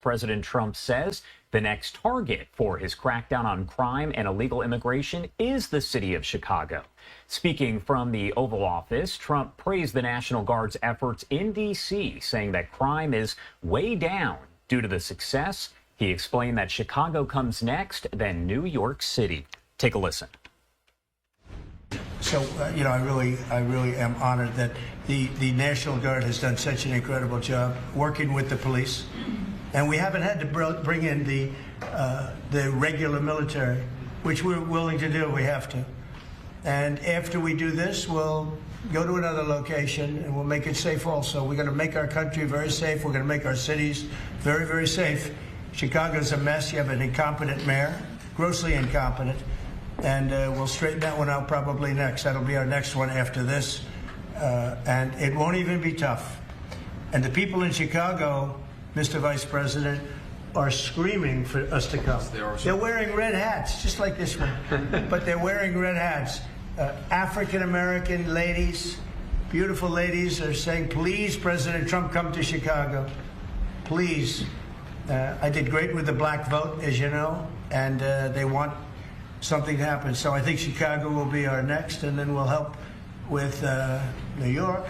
President Trump says the next target for his crackdown on crime and illegal immigration is the city of Chicago. Speaking from the Oval Office, Trump praised the National Guard's efforts in D.C., saying that crime is way down due to the success. He explained that Chicago comes next, then New York City. Take a listen. So, I really am honored that the National Guard has done such an incredible job working with the police. And we haven't had to bring in the regular military, which we're willing to do. We have to. And after we do this, we'll go to another location and we'll make it safe also. We're going to make our country very safe. We're going to make our cities very, very safe. Chicago's a mess. You have an incompetent mayor, grossly incompetent. And we'll straighten that one out probably next. That'll be our next one after this. And it won't even be tough. And the people in Chicago, Mr. Vice President, are screaming for us to come. They're wearing red hats, just like this one. But they're wearing red hats. African-American ladies, beautiful ladies, are saying, please, President Trump, come to Chicago. Please. I did great with the black vote, as you know, and they want something to happen. So I think Chicago will be our next, and then we'll help with New York.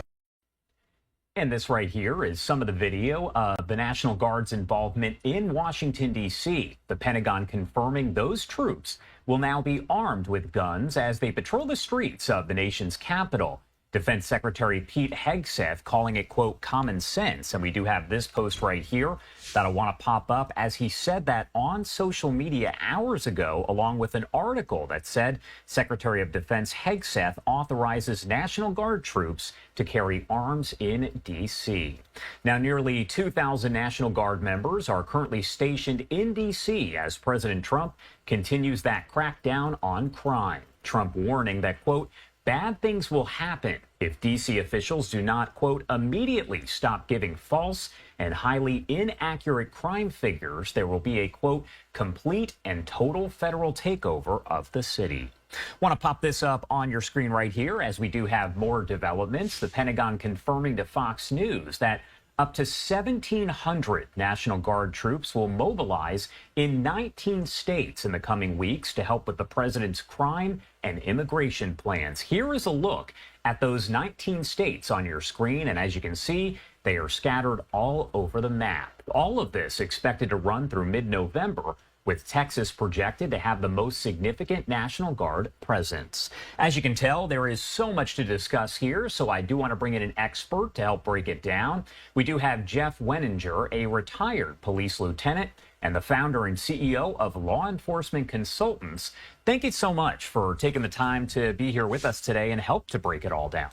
And this right here is some of the video of the National Guard's involvement in Washington, D.C. The Pentagon confirming those troops will now be armed with guns as they patrol the streets of the nation's capital. Defense Secretary Pete Hegseth calling it, quote, common sense. And we do have this post right here that I want to pop up as he said that on social media hours ago, along with an article that said Secretary of Defense Hegseth authorizes National Guard troops to carry arms in D.C. Now, nearly 2,000 National Guard members are currently stationed in D.C. as President Trump continues that crackdown on crime. Trump warning that, quote, bad things will happen if D.C. officials do not, quote, immediately stop giving false and highly inaccurate crime figures. There will be a, quote, complete and total federal takeover of the city. Want to pop this up on your screen right here as we do have more developments. The Pentagon confirming to Fox News that up to 1,700 National Guard troops will mobilize in 19 states in the coming weeks to help with the president's crime and immigration plans. Here is a look at those 19 states on your screen, and as you can see, they are scattered all over the map. All of this expected to run through mid-November, with Texas projected to have the most significant National Guard presence. As you can tell, there is so much to discuss here, so I do want to bring in an expert to help break it down. We do have Jeff Wenninger, a retired police lieutenant and the founder and CEO of Law Enforcement Consultants. Thank you so much for taking the time to be here with us today and help to break it all down.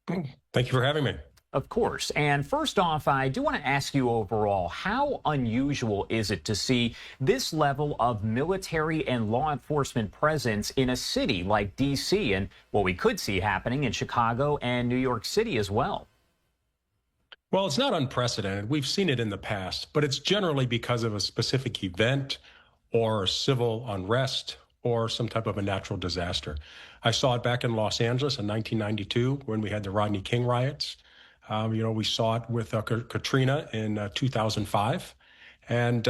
Thank you for having me. Of course. And first off, I do want to ask you overall, how unusual is it to see this level of military and law enforcement presence in a city like D.C. and what we could see happening in Chicago and New York City as well? Well, it's not unprecedented. We've seen it in the past, but it's generally because of a specific event or civil unrest or some type of a natural disaster. I saw it back in Los Angeles in 1992 when we had the Rodney King riots. We saw it with Katrina in 2005. And,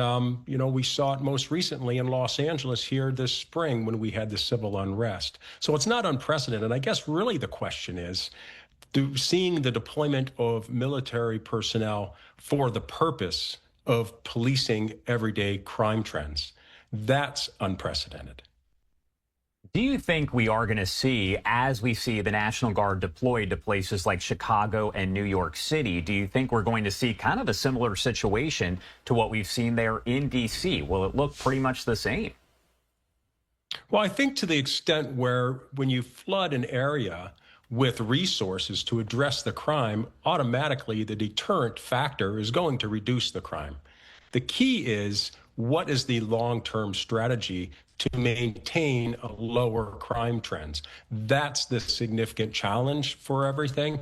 we saw it most recently in Los Angeles here this spring when we had the civil unrest. So it's not unprecedented. I guess really the question is, seeing the deployment of military personnel for the purpose of policing everyday crime trends, that's unprecedented. Do you think we are going to see, as we see the National Guard deployed to places like Chicago and New York City, do you think we're going to see kind of a similar situation to what we've seen there in D.C.? Will it look pretty much the same? Well, I think to the extent where when you flood an area with resources to address the crime, automatically the deterrent factor is going to reduce the crime. The key is, what is the long-term strategy to maintain a lower crime trends? That's the significant challenge for everything.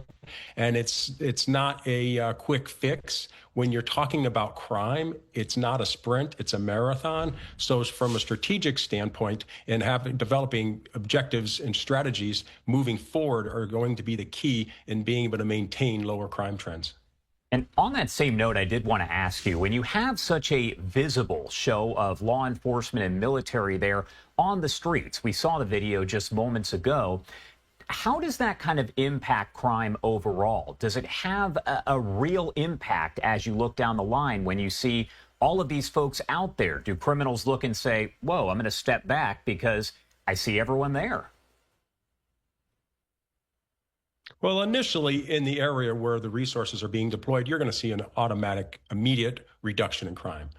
And it's not a quick fix. When you're talking about crime, it's not a sprint, it's a marathon. So from a strategic standpoint, and developing objectives and strategies moving forward are going to be the key in being able to maintain lower crime trends. And on that same note, I did want to ask you, when you have such a visible show of law enforcement and military there on the streets, we saw the video just moments ago, how does that kind of impact crime overall? Does it have a real impact as you look down the line when you see all of these folks out there? Do criminals look and say, whoa, I'm going to step back because I see everyone there? Well, initially, in the area where the resources are being deployed, you're going to see an automatic, immediate reduction in crime.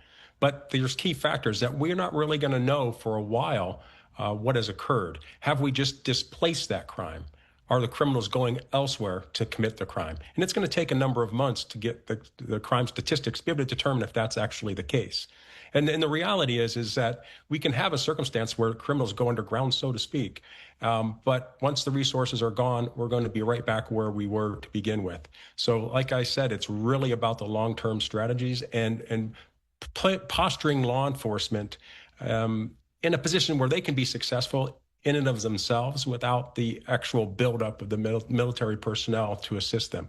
But there's key factors that we're not really going to know for a while what has occurred. Have we just displaced that crime? Are the criminals going elsewhere to commit the crime? And it's going to take a number of months to get the crime statistics to be able to determine if that's actually the case. And the reality is that we can have a circumstance where criminals go underground, so to speak. But once the resources are gone, we're going to be right back where we were to begin with. So like I said, it's really about the long-term strategies and posturing law enforcement in a position where they can be successful in and of themselves without the actual buildup of the military personnel to assist them.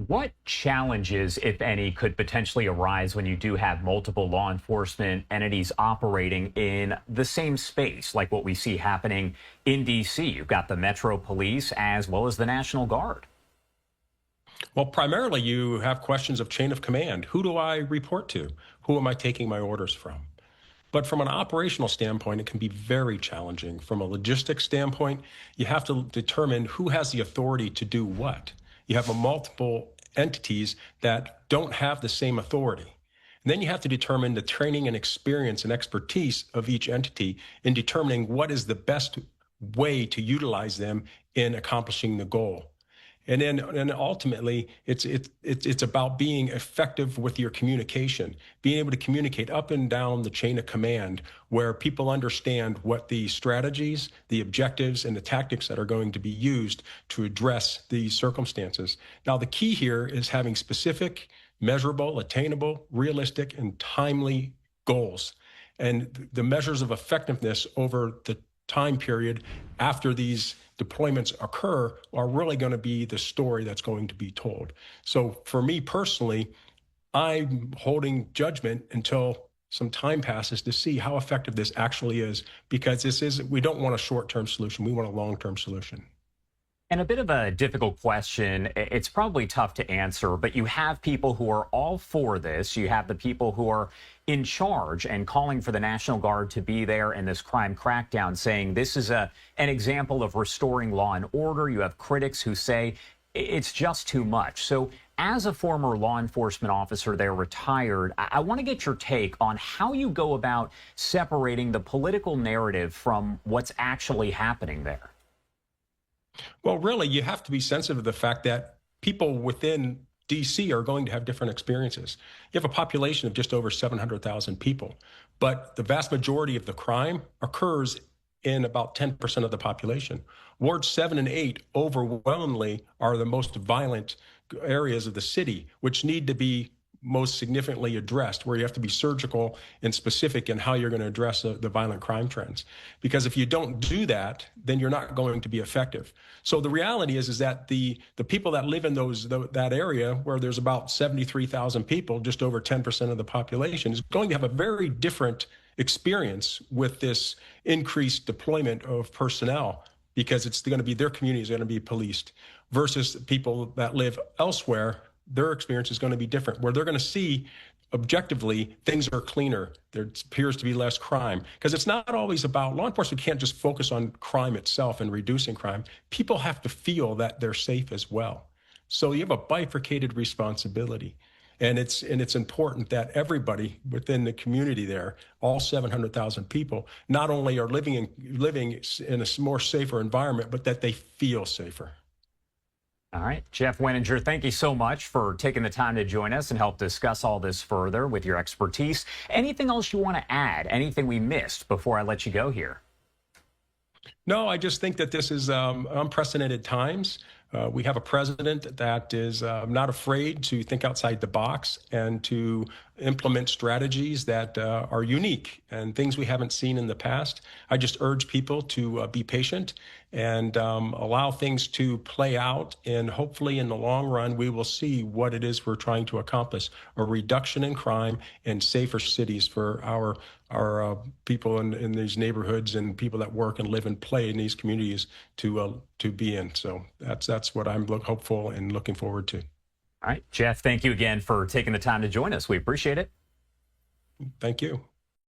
What challenges, if any, could potentially arise when you do have multiple law enforcement entities operating in the same space, like what we see happening in D.C.? You've got the Metro Police as well as the National Guard. Well, primarily you have questions of chain of command. Who do I report to? Who am I taking my orders from? But from an operational standpoint, it can be very challenging. From a logistics standpoint, you have to determine who has the authority to do what. You have multiple entities that don't have the same authority. And then you have to determine the training and experience and expertise of each entity in determining what is the best way to utilize them in accomplishing the goal. And then ultimately, it's about being effective with your communication, being able to communicate up and down the chain of command where people understand what the strategies, the objectives, and the tactics that are going to be used to address these circumstances. Now, the key here is having specific, measurable, attainable, realistic, and timely goals. And the measures of effectiveness over the time period after these deployments occur are really going to be the story that's going to be told. So for me personally, I'm holding judgment until some time passes to see how effective this actually is, because we don't want a short-term solution. We want a long-term solution. And a bit of a difficult question. It's probably tough to answer, but you have people who are all for this. You have the people who are in charge and calling for the National Guard to be there in this crime crackdown, saying this is an example of restoring law and order. You have critics who say it's just too much. So as a former law enforcement officer there, retired, I want to get your take on how you go about separating the political narrative from what's actually happening there. Well, really, you have to be sensitive to the fact that people within D.C. are going to have different experiences. You have a population of just over 700,000 people, but the vast majority of the crime occurs in about 10% of the population. Wards 7 and 8 overwhelmingly are the most violent areas of the city, which need to be most significantly addressed, where you have to be surgical and specific in how you're going to address the violent crime trends. Because if you don't do that, then you're not going to be effective. So the reality is that the people that live in that area, where there's about 73,000 people, just over 10% of the population, is going to have a very different experience with this increased deployment of personnel, because it's going to be their communities are going to be policed, versus people that live elsewhere. Their experience is going to be different, where they're going to see objectively things are cleaner. There appears to be less crime, because it's not always about law enforcement. Can't just focus on crime itself and reducing crime. People have to feel that they're safe as well. So you have a bifurcated responsibility. And it's important that everybody within the community there, all 700,000 people, not only are living in a more safer environment, but that they feel safer. All right, Jeff Wenninger, thank you so much for taking the time to join us and help discuss all this further with your expertise. Anything else you want to add? Anything we missed before I let you go here? No, I just think that this is unprecedented times. We have a president that is not afraid to think outside the box and to implement strategies that are unique and things we haven't seen in the past. I just urge people to be patient and allow things to play out. And hopefully in the long run, we will see what it is we're trying to accomplish: a reduction in crime and safer cities for our people in these neighborhoods and people that work and live and play in these communities to be in. So that's what I'm hopeful and looking forward to. All right, Jeff, thank you again for taking the time to join us. We appreciate it. Thank you.